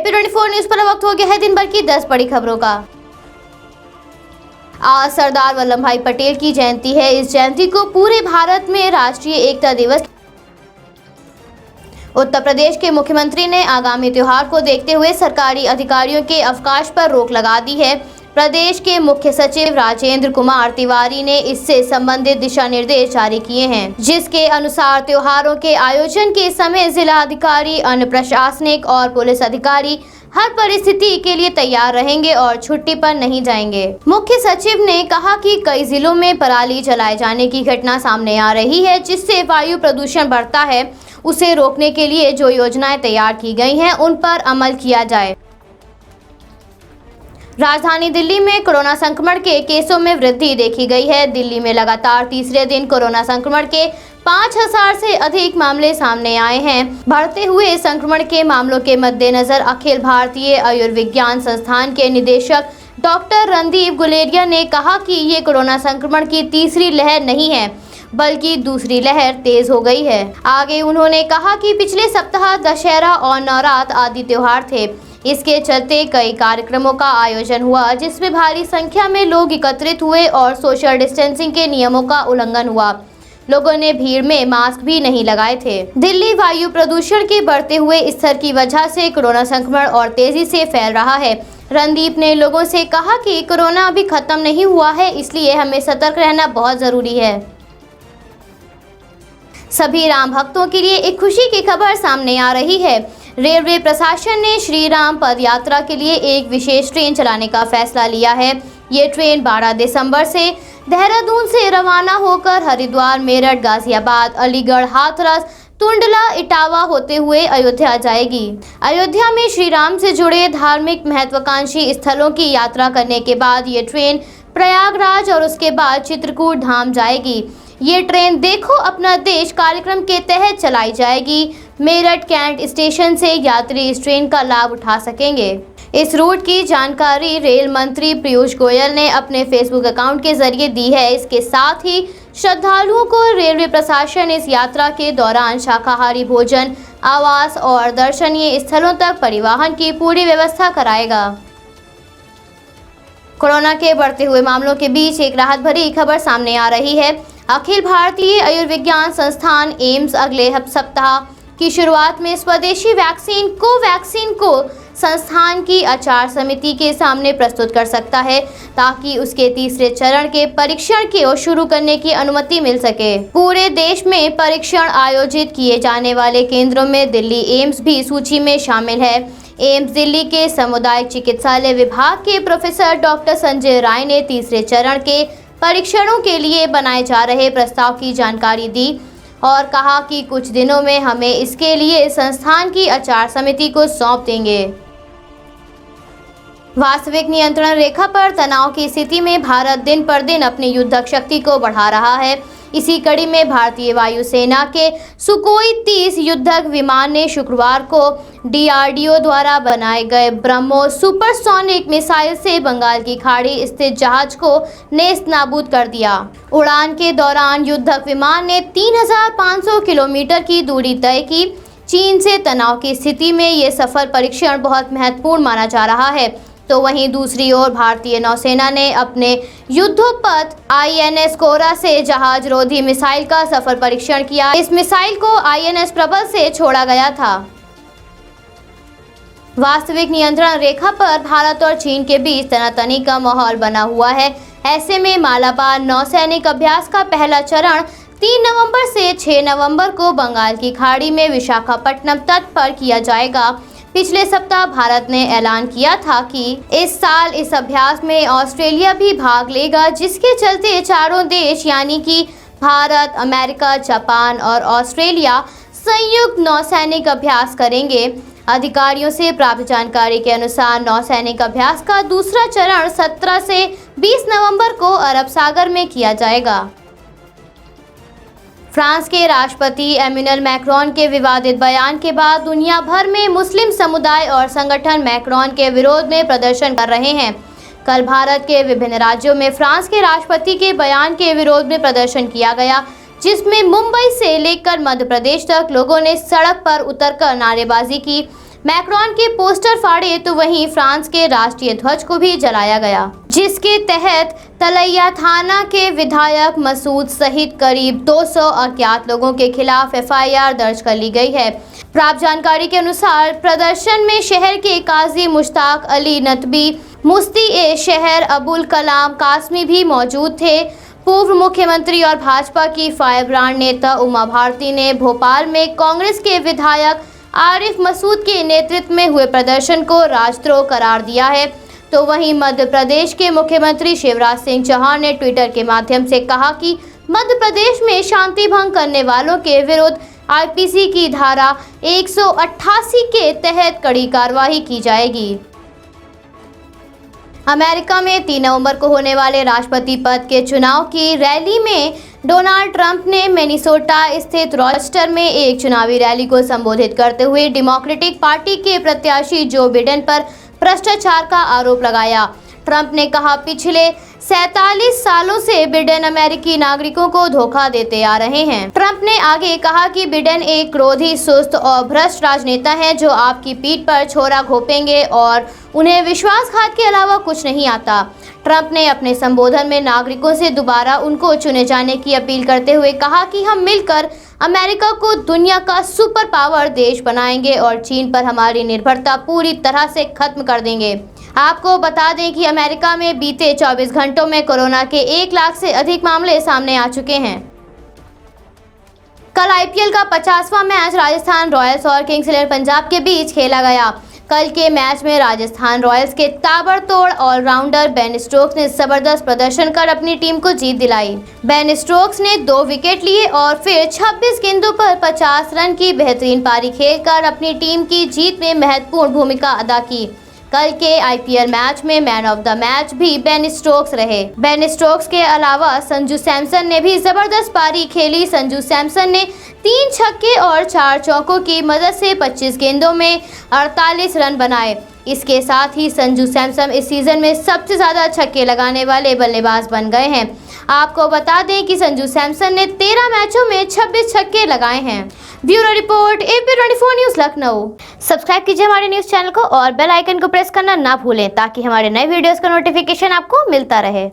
AP24 news पर वक्त हो गया है दिन भर की 10 बड़ी खबरों का। आज सरदार वल्लभ भाई पटेल की जयंती है। इस जयंती को पूरे भारत में राष्ट्रीय एकता दिवस। उत्तर प्रदेश के मुख्यमंत्री ने आगामी त्योहार को देखते हुए सरकारी अधिकारियों के अवकाश पर रोक लगा दी है। प्रदेश के मुख्य सचिव राजेंद्र कुमार तिवारी ने इससे संबंधित दिशा निर्देश जारी किए हैं, जिसके अनुसार त्योहारों के आयोजन के समय जिला अधिकारी, अन्य प्रशासनिक और पुलिस अधिकारी हर परिस्थिति के लिए तैयार रहेंगे और छुट्टी पर नहीं जाएंगे। मुख्य सचिव ने कहा कि कई जिलों में पराली जलाए जाने की घटना सामने आ रही है, जिससे वायु प्रदूषण बढ़ता है। उसे रोकने के लिए जो योजनाएं तैयार की गई हैं, उन पर अमल किया जाए। राजधानी दिल्ली में कोरोना संक्रमण के केसों में वृद्धि देखी गई है। दिल्ली में लगातार तीसरे दिन कोरोना संक्रमण के 5000 से अधिक मामले सामने आए हैं। बढ़ते हुए संक्रमण के मामलों के मद्देनजर अखिल भारतीय आयुर्विज्ञान संस्थान के निदेशक डॉक्टर रणदीप गुलेरिया ने कहा कि ये कोरोना संक्रमण की तीसरी लहर नहीं है, बल्कि दूसरी लहर तेज हो गई है। आगे उन्होंने कहा कि पिछले सप्ताह दशहरा और नवरात आदि त्योहार थे। इसके चलते कई कार्यक्रमों का आयोजन हुआ, जिसमें भारी संख्या में लोग एकत्रित हुए और सोशल डिस्टेंसिंग के नियमों का उल्लंघन हुआ। लोगों ने भीड़ में मास्क भी नहीं लगाए थे। दिल्ली वायु प्रदूषण के बढ़ते हुए स्तर की वजह से कोरोना संक्रमण और तेजी से फैल रहा है। रणदीप ने लोगों से कहा कि कोरोना अभी खत्म नहीं हुआ है, इसलिए हमें सतर्क रहना बहुत जरूरी है। सभी राम भक्तों के लिए एक खुशी की खबर सामने आ रही है। रेलवे प्रशासन ने श्री राम पद यात्रा के लिए एक विशेष ट्रेन चलाने का फैसला लिया है। ये ट्रेन 12 दिसंबर से देहरादून से रवाना होकर हरिद्वार, मेरठ, गाजियाबाद, अलीगढ़, हाथरस, टुंडला, इटावा होते हुए अयोध्या जाएगी। अयोध्या में श्री राम से जुड़े धार्मिक महत्वाकांक्षी स्थलों की यात्रा करने के बाद ये ट्रेन प्रयागराज और उसके बाद चित्रकूट धाम जाएगी। ये ट्रेन देखो अपना देश कार्यक्रम के तहत चलाई जाएगी। मेरठ कैंट स्टेशन से यात्री इस ट्रेन का लाभ उठा सकेंगे। इस रूट की जानकारी रेल मंत्री पीयूष गोयल ने अपने फेसबुक अकाउंट के जरिए दी है। इसके साथ ही श्रद्धालुओं को रेलवे प्रशासन इस यात्रा के दौरान शाकाहारी भोजन, आवास और दर्शनीय स्थलों तक परिवहन की पूरी व्यवस्था कराएगा। कोरोना के बढ़ते हुए मामलों के बीच एक राहत भरी खबर सामने आ रही है। अखिल भारतीय आयुर्विज्ञान संस्थान एम्स अगले सप्ताह की शुरुआत में स्वदेशी वैक्सीन कोवैक्सीन को संस्थान की आचार समिति के सामने प्रस्तुत कर सकता है, ताकि उसके तीसरे चरण के परीक्षण को शुरू करने की अनुमति मिल सके। पूरे देश में परीक्षण आयोजित किए जाने वाले केंद्रों में दिल्ली एम्स भी सूची में शामिल है। एम्स दिल्ली के सामुदायिक चिकित्सालय विभाग के प्रोफेसर डॉक्टर संजय राय ने तीसरे चरण के परीक्षणों के लिए बनाए जा रहे प्रस्ताव की जानकारी दी और कहा कि कुछ दिनों में हमें इसके लिए संस्थान की आचार समिति को सौंप देंगे। वास्तविक नियंत्रण रेखा पर तनाव की स्थिति में भारत दिन पर दिन अपनी युद्धक शक्ति को बढ़ा रहा है। इसी कड़ी में भारतीय वायुसेना के सुकोई 30 युद्धक विमान ने शुक्रवार को DRDO द्वारा बनाए गए ब्रह्मोस सुपरसोनिक मिसाइल से बंगाल की खाड़ी स्थित जहाज को नेस्तनाबूद कर दिया। उड़ान के दौरान युद्धक विमान ने 3500 किलोमीटर की दूरी तय की। चीन से तनाव की स्थिति में ये सफल परीक्षण बहुत महत्वपूर्ण माना जा रहा है। तो वहीं दूसरी ओर भारतीय नौसेना ने अपने युद्धोपथ INS कोरा से जहाज रोधी मिसाइल का सफल परीक्षण किया। इस मिसाइल को INS प्रबल से छोड़ा गया था। वास्तविक नियंत्रण रेखा पर भारत और चीन के बीच तनातनी का माहौल बना हुआ है। ऐसे में मालाबार नौसैनिक अभ्यास का पहला चरण 3 नवंबर से 6 नवंबर को बंगाल की खाड़ी में विशाखापट्टनम तट पर किया जाएगा। पिछले सप्ताह भारत ने ऐलान किया था कि इस साल इस अभ्यास में ऑस्ट्रेलिया भी भाग लेगा, जिसके चलते चारों देश यानी कि भारत, अमेरिका, जापान और ऑस्ट्रेलिया संयुक्त नौसैनिक अभ्यास करेंगे। अधिकारियों से प्राप्त जानकारी के अनुसार नौसैनिक अभ्यास का दूसरा चरण 17 से 20 नवंबर को अरब सागर में किया जाएगा। फ्रांस के राष्ट्रपति एम्मानुएल मैक्रोन के विवादित बयान के बाद दुनिया भर में मुस्लिम समुदाय और संगठन मैक्रोन के विरोध में प्रदर्शन कर रहे हैं। कल भारत के विभिन्न राज्यों में फ्रांस के राष्ट्रपति के बयान के विरोध में प्रदर्शन किया गया, जिसमें मुंबई से लेकर मध्य प्रदेश तक लोगों ने सड़क पर उतरकर नारेबाजी की। मैक्रोन के पोस्टर फाड़े तो वहीं फ्रांस के राष्ट्रीय ध्वज को भी जलाया गया, जिसके तहत तलैया थाना के विधायक मसूद सहित करीब 200 अज्ञात लोगों के खिलाफ एफआईआर दर्ज कर ली गई है। प्राप्त जानकारी के अनुसार प्रदर्शन में शहर के काजी मुश्ताक अली नतबी, मुफ्ती ए शहर अबुल कलाम कासमी भी मौजूद थे। पूर्व मुख्यमंत्री और भाजपा की फायरब्रांड नेता उमा भारती ने भोपाल में कांग्रेस के विधायक आरिफ मसूद के नेतृत्व में हुए प्रदर्शन को राजद्रोह करार दिया है। तो वहीं मध्य प्रदेश के मुख्यमंत्री शिवराज सिंह चौहान ने ट्विटर के माध्यम से कहा कि मध्य प्रदेश में शांति भंग करने वालों के विरुद्ध आईपीसी की धारा 188 के तहत कड़ी कार्रवाई की जाएगी। अमेरिका में 3 नवंबर को होने वाले राष्ट्रपति पद के चुनाव की रैली में डोनाल्ड ट्रंप ने मिनेसोटा स्थित रॉचेस्टर में एक चुनावी रैली को संबोधित करते हुए डेमोक्रेटिक पार्टी के प्रत्याशी जो बिडेन पर भ्रष्टाचार का आरोप लगाया। ट्रंप ने कहा, पिछले 47 सालों से बिडेन अमेरिकी नागरिकों को धोखा देते आ रहे हैं। ट्रंप ने आगे कहा कि बिडेन एक क्रोधी, सुस्त और भ्रष्ट राजनेता है जो आपकी पीठ पर छोरा घोंपेंगे और उन्हें विश्वासघात के अलावा कुछ नहीं आता। ट्रंप ने अपने संबोधन में नागरिकों से दोबारा उनको चुने जाने की अपील करते हुए कहा कि हम मिलकर अमेरिका को दुनिया का सुपर पावर देश बनाएंगे और चीन पर हमारी निर्भरता पूरी तरह से खत्म कर देंगे। आपको बता दें कि अमेरिका में बीते 24 घंटों में कोरोना के 1 लाख से अधिक मामले सामने आ चुके हैं। कल आईपीएल का 50वां मैच राजस्थान रॉयल्स और किंग्स 11 पंजाब के बीच खेला गया। कल के मैच में राजस्थान रॉयल्स के ताबड़तोड़ ऑलराउंडर बेन स्टोक्स ने जबरदस्त प्रदर्शन कर अपनी टीम को जीत दिलाई। बेन स्टोक्स ने 2 विकेट लिए और फिर 26 गेंदों पर 50 रन की बेहतरीन पारी खेलकर अपनी टीम की जीत में महत्वपूर्ण भूमिका अदा की। कल के आईपीएल मैच में मैन ऑफ द मैच भी बेन स्टोक्स रहे। बेन स्टोक्स के अलावा संजू सैमसन ने भी जबरदस्त पारी खेली। संजू सैमसन ने 3 छक्के और 4 चौकों की मदद से 25 गेंदों में 48 रन बनाए। इसके साथ ही संजू सैमसन इस सीजन में सबसे ज्यादा छक्के लगाने वाले बल्लेबाज बन गए हैं। आपको बता दें कि संजू सैमसन ने 13 मैचों में 26 छक्के लगाए हैं। Bureau report AP24 news Lucknow. Subscribe कीजिए हमारे न्यूज़ चैनल को और बेल आइकन को प्रेस करना ना भूलें ताकि हमारे नए वीडियोस का नोटिफिकेशन आपको मिलता रहे।